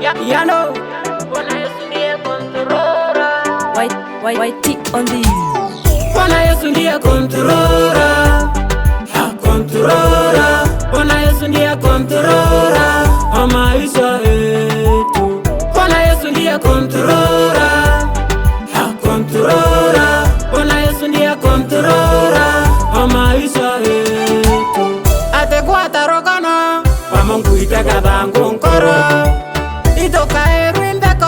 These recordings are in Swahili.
Ya know. White on the Bwana Yesu ndiye controller, controller. Bwana Yesu ndiye controller wa maisha yetu. Bwana Yesu ndiye controller, controller. Bwana Yesu ndiye controller wa maisha yetu. Atekwa tarokana pamungu iteka nkoro itoka erwindeko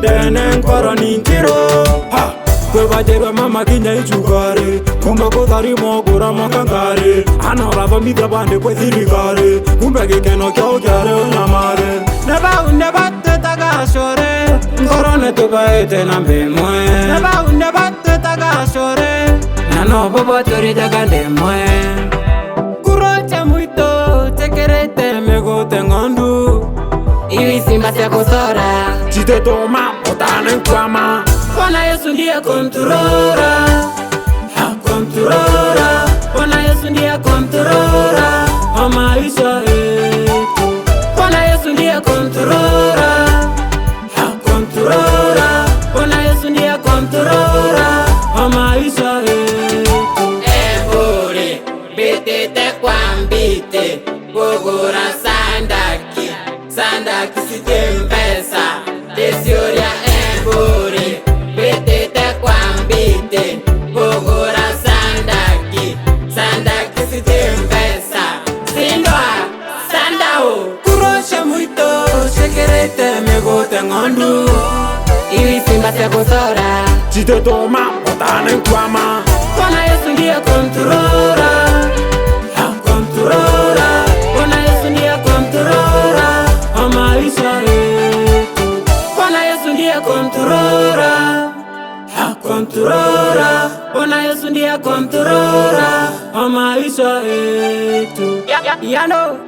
dene nkoro nintiro kwebajero mama kinya ichugare kumbe kuthari mogura makangare anora vamithia bande kwethirikare kumbe gikeno kiao kiare unyamare nebaundebatutagacore nkoro netubaite na mbimwe nebaundebatutagacore nanoboboturitega ndimwe kuroche muito tekerete megote ngondu ibisimba cia kuthora chitetoma botane nkwama. Bwana Yesu ndiye controller, controller. Bwana Yesu ndiye controller wa maisha yetu. Bwana Yesu ndiye controller, controller. Bwana Yesu ndiye controller wa maisha yetu. Ebore betete kwambite bogora sandaki sitembesa desioria ebore betete kwambite bogora sandaki sitembesa sindoa sandao kurosha muito shekerete megote ngondu ibisimba cia kuthora chitetoma botane nkwama. Bwana Yesu ndiye controller, controller. Bwana Yesu ndiye controller wa maisha yetu. Bwana Yesu ndiye controller, controller. Bwana Yesu ndiye controller wa maisha yetu. Ya know.